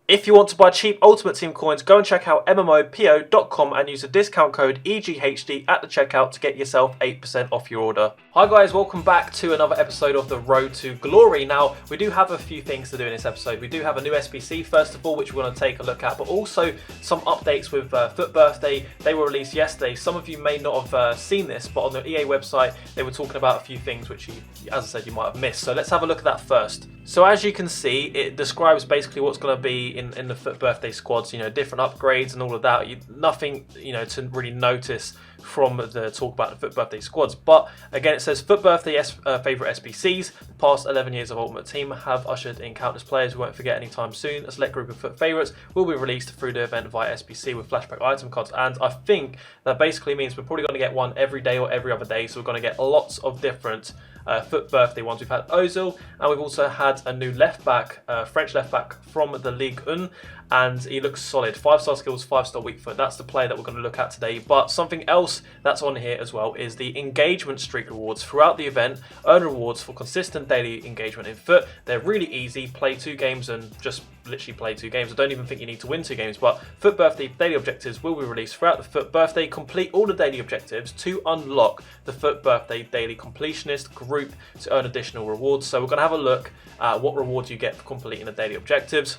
If you want to buy cheap Ultimate Team coins, go and check out MMOPO.com and use the discount code EGHD at the checkout to get yourself 8% off your order. Hi guys, welcome back to another episode of the Road to Glory. Now, we do have a few things to do in this episode. We do have a new SBC, first of all, which we're going to take a look at, but also some updates with FUT Birthday. They were released yesterday. Some of you may not have seen this, but on the EA website, they were talking about a few things which, as I said, you might have missed. So let's have a look at that first. So as you can see, it describes basically what's going to be in the FUT Birthday squads, different upgrades and all of that. Nothing, to really notice from the talk about the FUT Birthday squads. But again, it says FUT Birthday favourite SBCs. The past 11 years of Ultimate Team have ushered in countless players we won't forget anytime soon. A select group of FUT favourites will be released through the event via SBC with flashback item cards. And I think that basically means we're probably going to get one every day or every other day. So we're going to get lots of different FUT Birthday ones. We've had Ozil, and we've also had a new left back, French left back from the Ligue 1, and he looks solid. 5-star skills, 5-star weak foot. That's the player that we're going to look at today. But something else that's on here as well is the engagement streak rewards. Throughout the event, earn rewards for consistent daily engagement in FUT. They're really easy. Play 2 games and just literally play 2 games. I don't even think you need to win 2 games, but FUT Birthday daily objectives will be released throughout the FUT Birthday. Complete all the daily objectives to unlock the FUT Birthday daily completionist group to earn additional rewards. So we're going to have a look at what rewards you get for completing the daily objectives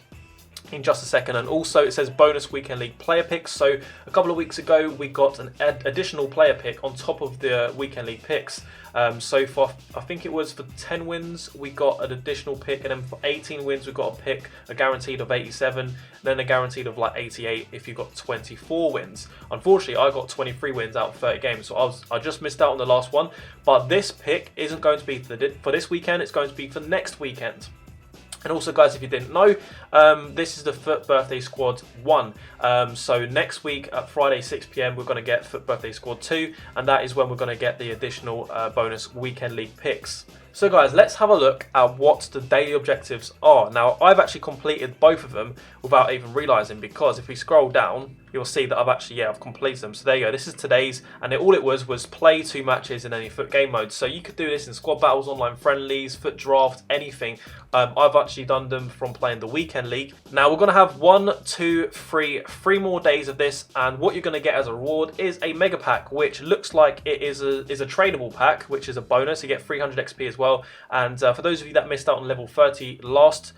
in just a second. And also it says bonus weekend league player picks. So a couple of weeks ago we got an additional player pick on top of the weekend league picks. So for, I think it was for 10 wins we got an additional pick, and then for 18 wins we got a pick, a guaranteed of 87, then a guaranteed of like 88 if you got 24 wins. Unfortunately I got 23 wins out of 30 games, so I just missed out on the last one. But this pick isn't going to be for this weekend, it's going to be for next weekend. And also, guys, if you didn't know, this is the FUT Birthday Squad 1. So next week at Friday 6 PM, we're going to get FUT Birthday Squad 2, and that is when we're going to get the additional bonus weekend league picks. So guys, let's have a look at what the daily objectives are. Now, I've actually completed both of them without even realising, because if we scroll down, you'll see that I've completed them. So there you go, this is today's, and all it was play 2 matches in any FUT game mode. So you could do this in squad battles, online friendlies, FUT drafts, anything. I've actually done them from playing the weekend league. Now we're going to have 1, 2, 3 more days of this, and what you're going to get as a reward is a mega pack, which looks like it is a tradable pack, which is a bonus. You get 300 XP as well. And for those of you that missed out on level 30 last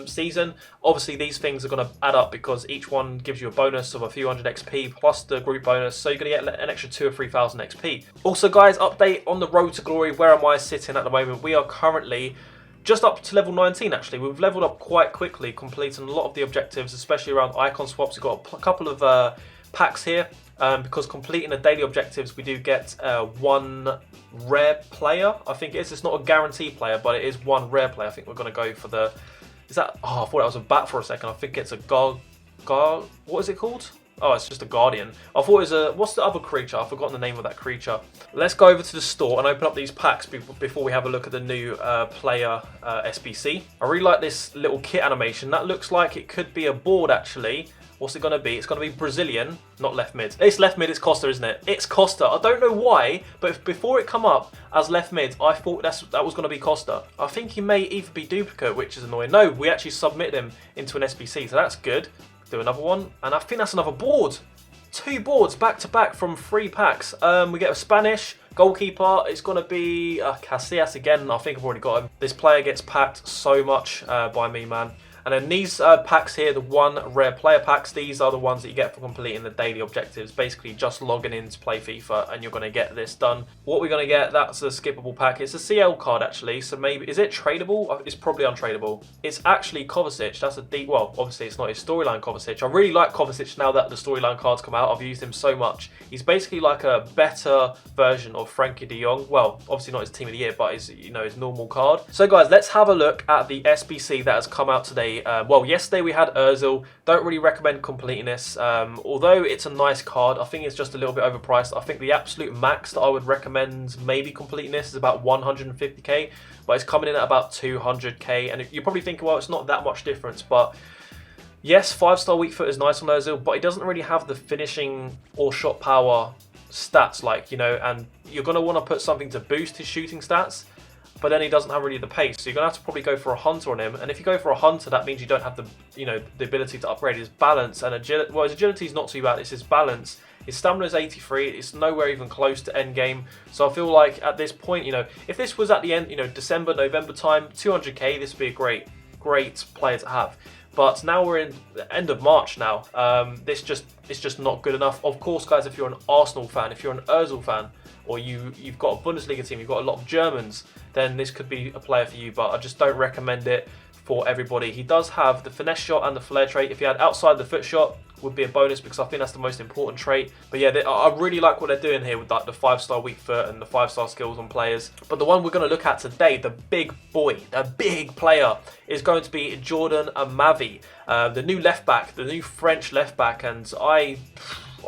season, obviously these things are going to add up, because each one gives you a bonus of a few hundred XP plus the group bonus, so you're going to get an extra 2,000 or 3,000 XP. Also guys, update on the Road to Glory. Where am I sitting at the moment? We are currently just up to level 19 actually. We've leveled up quite quickly, completing a lot of the objectives, especially around icon swaps. We've got a couple of packs here, because completing the daily objectives we do get 1 rare player. I think it is. It's not a guaranteed player, but it is 1 rare player. I think we're going to go for the... Is that... Oh, I thought that was a bat for a second. I think it's a what is it called? Oh, it's just a guardian. I thought it was a... What's the other creature? I've forgotten the name of that creature. Let's go over to the store and open up these packs before we have a look at the new player SBC. I really like this little kit animation. That looks like it could be a board actually. What's it going to be? It's going to be Brazilian, not left mid. It's left mid, it's Costa, isn't it? It's Costa. I don't know why, but before it come up as left mid, I thought that was going to be Costa. I think he may either be duplicate, which is annoying. No, we actually submitted him into an SBC, so that's good. Do another one, and I think that's another board. 2 boards back to back from 3 packs. We get a Spanish goalkeeper. It's going to be Casillas again. I think I've already got him. This player gets packed so much by me, man. And then these packs here, the 1 rare player packs, these are the ones that you get for completing the daily objectives. Basically just logging in to play FIFA and you're going to get this done. What we're going to get, that's a skippable pack. It's a CL card actually, so maybe, is it tradable? It's probably untradeable. It's actually Kovacic. That's a deep, well, obviously it's not his storyline Kovacic. I really like Kovacic now that the storyline cards come out. I've used him so much. He's basically like a better version of Frankie de Jong. Well, obviously not his team of the year, but his, his normal card. So guys, let's have a look at the SBC that has come out today. Well, yesterday we had Ozil. Don't really recommend completing this. Although it's a nice card, I think it's just a little bit overpriced. I think the absolute max that I would recommend maybe completing this is about 150k, but it's coming in at about 200k. And you're probably thinking, well, it's not that much difference, but yes, 5-star weak foot is nice on Ozil, but he doesn't really have the finishing or shot power stats, like, and you're going to want to put something to boost his shooting stats. but then he doesn't have really the pace. So you're going to have to probably go for a hunter on him. And if you go for a hunter, that means you don't have the, the ability to upgrade his balance and agility. Well, his agility is not too bad. It's his balance. His stamina is 83. It's nowhere even close to end game. So I feel like at this point, if this was at the end, December, November time, 200k, this would be a great player to have. But now we're in the end of March now. It's just not good enough. Of course, guys, if you're an Arsenal fan, if you're an Ozil fan, or you've got a Bundesliga team, you've got a lot of Germans, then this could be a player for you. But I just don't recommend it for everybody. He does have the finesse shot and the flair trait. If he had outside the foot shot, would be a bonus because I think that's the most important trait. But yeah, I really like what they're doing here with like the 5-star weak foot and the 5-star skills on players. But the one we're going to look at today, the big boy, the big player, is going to be Jordan AMAVI, the new left back, the new French left back, and I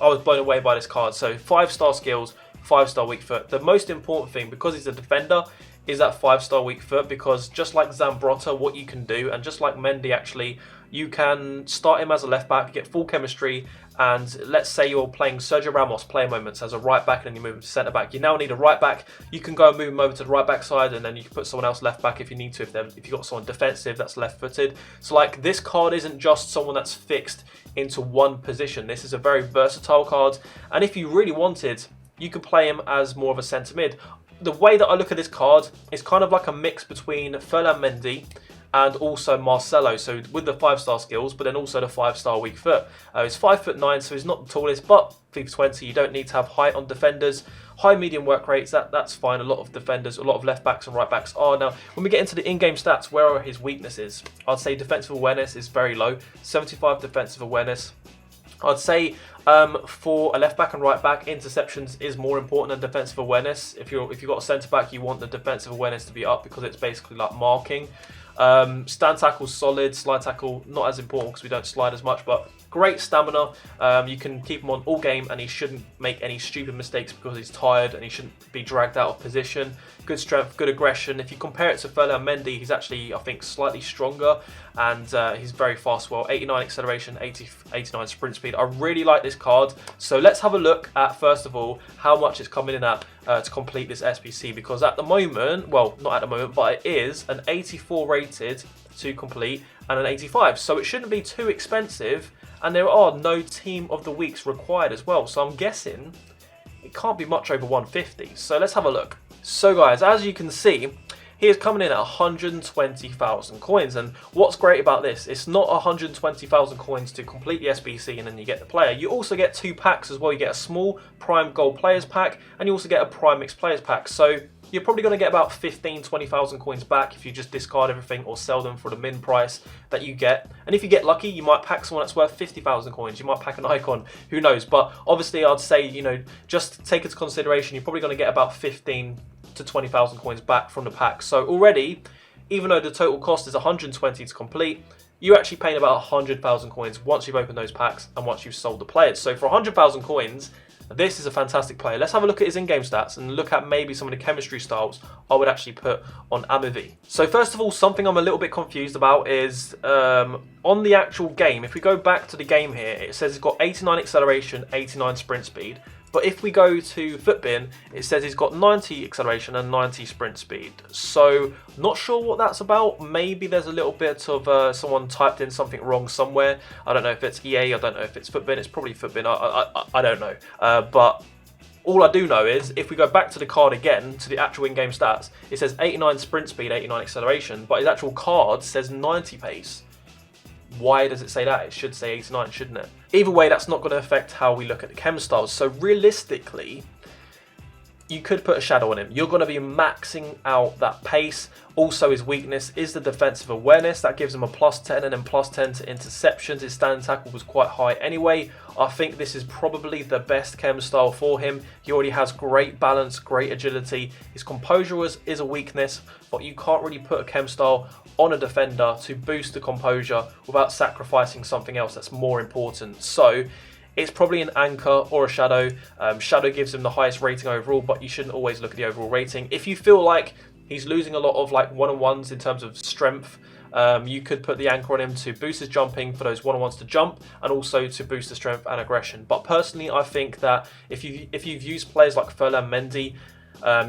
was blown away by this card. So 5-star skills, 5-star weak foot. The most important thing, because he's a defender, is that 5-star weak foot, because just like Zambrotta, what you can do, and just like Mendy actually, you can start him as a left back, get full chemistry, and let's say you're playing Sergio Ramos player moments as a right back and then you move him to centre back. You now need a right back. You can go and move him over to the right back side, and then you can put someone else left back if you need to, if you've got someone defensive that's left footed. So like, this card isn't just someone that's fixed into one position. This is a very versatile card, and if you really wanted, you could play him as more of a centre mid. The way that I look at this card is kind of like a mix between Ferland Mendy and also Marcelo, so with the 5-star skills, but then also the 5-star weak foot. He's 5'9", so he's not the tallest, but FIFA 20, you don't need to have height on defenders. High medium work rates, that's fine. A lot of defenders, a lot of left backs and right backs are. Now, when we get into the in-game stats, where are his weaknesses? I'd say defensive awareness is very low, 75 defensive awareness. I'd say for a left back and right back, interceptions is more important than defensive awareness. If you've got a centre back, you want the defensive awareness to be up because it's basically like marking. Stand tackle solid, slide tackle not as important because we don't slide as much, but great stamina. You can keep him on all game and he shouldn't make any stupid mistakes because he's tired, and he shouldn't be dragged out of position. Good strength, good aggression. If you compare it to Ferland Mendy, he's actually, I think, slightly stronger, and he's very fast. Well, 89 acceleration, 89 sprint speed. I really like this card. So let's have a look at, first of all, how much it's coming in at to complete this SBC, because at the moment, well, not at the moment, but it is an 84 rated to complete and an 85. So it shouldn't be too expensive, and there are no team of the weeks required as well. So I'm guessing it can't be much over 150. So let's have a look. So guys, as you can see, he is coming in at 120,000 coins, and what's great about this, it's not 120,000 coins to complete the SBC and then you get the player. You also get 2 packs as well. You get a small Prime Gold Players pack, and you also get a Prime Mixed Players pack. So you're probably going to get about 20,000 coins back if you just discard everything or sell them for the min price that you get. And if you get lucky, you might pack someone that's worth 50,000 coins. You might pack an icon, who knows. But obviously, I'd say, just take into consideration, you're probably going to get about 15,000 to 20,000 coins back from the pack. So already, even though the total cost is 120 to complete, you're actually paying about 100,000 coins once you've opened those packs and once you've sold the players. So for 100,000 coins, this is a fantastic player. Let's have a look at his in-game stats and look at maybe some of the chemistry styles I would actually put on AMAVI. So first of all, something I'm a little bit confused about is on the actual game, if we go back to the game here, it says he's got 89 acceleration, 89 sprint speed. But if we go to FUTBin, it says he's got 90 acceleration and 90 sprint speed. So not sure what that's about. Maybe there's a little bit of someone typed in something wrong somewhere. I don't know if it's EA, I don't know if it's FUTBin. It's probably FUTBin, I don't know. But all I do know is, if we go back to the card again, to the actual in-game stats, it says 89 sprint speed, 89 acceleration, but his actual card says 90 pace. Why does it say that? It should say 89, shouldn't it? Either way, that's not going to affect how we look at the chem styles. So realistically, you could put a shadow on him. You're going to be maxing out that pace. Also, his weakness is the defensive awareness. That gives him a +10 and then +10 to interceptions. His stand tackle was quite high anyway. I think this is probably the best chem style for him. He already has great balance, great agility. His composure is a weakness, but you can't really put a chem style on a defender to boost the composure without sacrificing something else that's more important. So it's probably an anchor or a shadow. Shadow gives him the highest rating overall, but you shouldn't always look at the overall rating. If you feel like he's losing a lot of like one-on-ones in terms of strength, you could put the anchor on him to boost his jumping for those one-on-ones to jump, and also to boost the strength and aggression. But personally, I think that if you've used players like Ferland Mendy,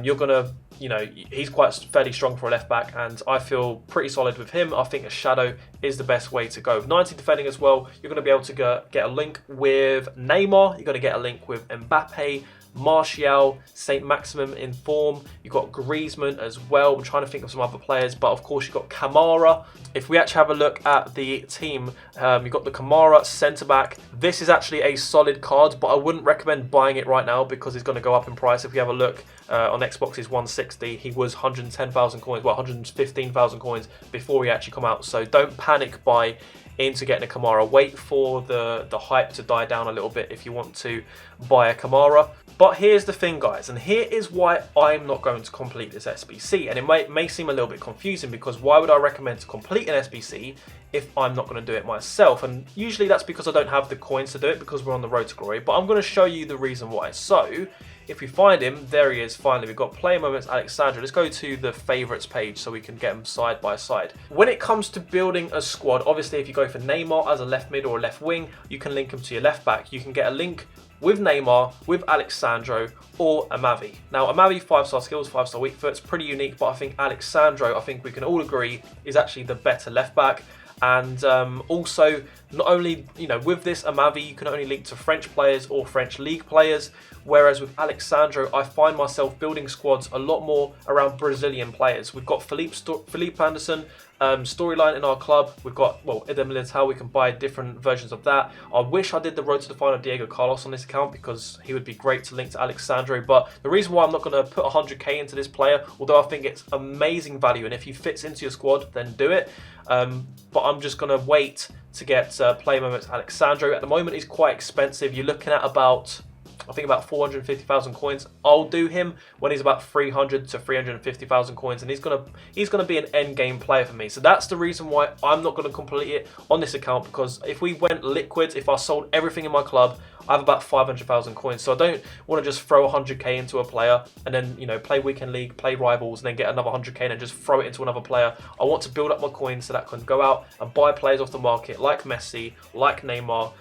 you're gonna you know, he's quite fairly strong for a left back, and I feel pretty solid with him. I think a shadow is the best way to go. With 90 defending as well, you're going to be able to get a link with Neymar. You're going to get a link with Mbappe, Martial, Saint Maximum in form. You've got Griezmann as well. I'm trying to think of some other players, but of course you've got Kamara. If we actually have a look at the team, you've got the Kamara centre-back. This is actually a solid card, but I wouldn't recommend buying it right now because it's going to go up in price. If we have a look on Xbox, he's 160. He was 110,000 coins, well, 115,000 coins before he actually come out. So don't panic buy into getting a Kamara. Wait for the hype to die down a little bit if you want to buy a Kamara. But here's the thing, guys, and here is why I'm not going to complete this SBC. And it may seem a little bit confusing, because why would I recommend to complete an SBC if I'm not going to do it myself? And usually that's because I don't have the coins to do it, because we're on the road to glory. But I'm going to show you the reason why. So if we find him, there he is finally. We've got Player Moments Alexandra. Let's go to the favourites page so we can get them side by side. When it comes to building a squad, obviously if you go for Neymar as a left mid or a left wing, you can link him to your left back. You can get a link with Neymar, with Alexandro, or AMAVI. Now, AMAVI 5-star skills, 5-star weak foot, it's pretty unique, but I think Alexandro, I think we can all agree, is actually the better left back. And also, not only, you know, with this AMAVI, you can only link to French players or French league players, whereas with Alexandro, I find myself building squads a lot more around Brazilian players. We've got Felipe Anderson storyline in our club. We've got, well, Eder Militao. We can buy different versions of that. I wish I did the Road to the Final Diego Carlos on this account, because he would be great to link to Alexandro. But the reason why I'm not going to put 100k into this player, although I think it's amazing value, and if he fits into your squad, then do it. But I'm just going to wait to get Play Moments Alexandro. At the moment, he's quite expensive. You're looking at about, I think, about 450,000 coins. I'll do him when he's about 300 to 350,000 coins, and he's gonna be an end game player for me. So that's the reason why I'm not gonna complete it on this account, because if we went liquids, if I sold everything in my club, I have about 500,000 coins. So I don't want to just throw 100k into a player and then, you know, play weekend league, play rivals, and then get another 100k and then just throw it into another player. I want to build up my coins so that I can go out and buy players off the market like Messi, like Neymar,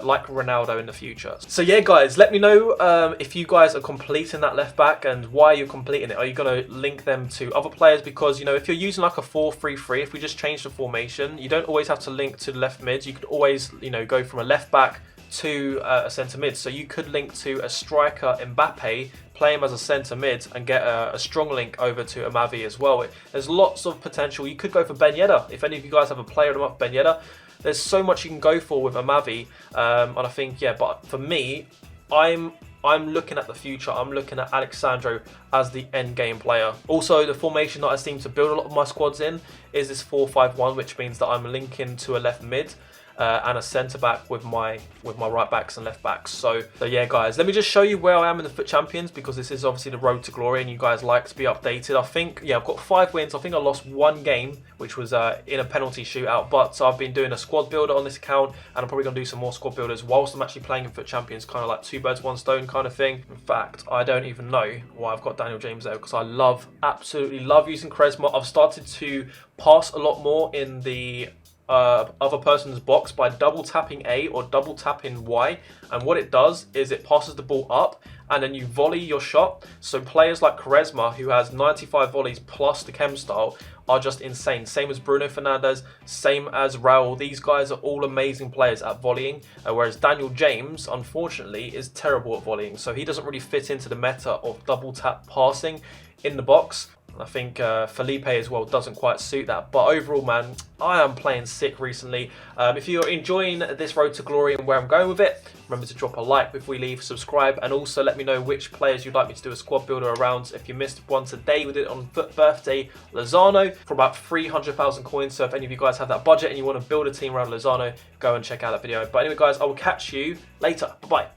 like Ronaldo in the future. So yeah, guys, let me know if you guys are completing that left back and why you're completing it. Are you going to link them to other players? Because, you know, if you're using like a 4-3-3, if we just change the formation, you don't always have to link to the left mids. You could always, you know, go from a left back to a centre mid. So you could link to a striker, Mbappe, play him as a centre mid, and get a strong link over to AMAVI as well. There's lots of potential. You could go for Ben Yedder. If any of you guys have a player of the month, Ben Yedder, there's so much you can go for with AMAVI, and I think, yeah, but for me, I'm looking at the future. I'm looking at Alexandro as the end game player. Also, the formation that I seem to build a lot of my squads in is this 4-5-1, which means that I'm linking to a left mid and a centre back with my right backs and left backs. So yeah, guys, let me just show you where I am in the FUT Champions, because this is obviously the road to glory and you guys like to be updated. I think, yeah, I've got 5 wins. I think I lost 1 game, which was in a penalty shootout, but I've been doing a squad builder on this account, and I'm probably going to do some more squad builders whilst I'm actually playing in FUT Champions, kind of like 2 birds 1 stone kind of thing. In fact, I don't even know why I've got Daniel James there, because I absolutely love using Charisma. I've started to pass a lot more in the other person's box by double tapping A or double tapping Y, and what it does is it passes the ball up and then you volley your shot. So players like Charisma, who has 95 volleys plus the chem style, are just insane. Same as Bruno Fernandes, same as Raul. These guys are all amazing players at volleying, whereas Daniel James, unfortunately, is terrible at volleying. So he doesn't really fit into the meta of double tap passing in the box. I think Felipe as well doesn't quite suit that. But overall, man, I am playing sick recently. If you're enjoying this road to glory and where I'm going with it, remember to drop a like before we leave, subscribe, and also let me know which players you'd like me to do a squad builder around. If you missed one today, we did it on FUT Birthday Lozano for about 300,000 coins. So if any of you guys have that budget and you want to build a team around Lozano, go and check out that video. But anyway, guys, I will catch you later. Bye-bye.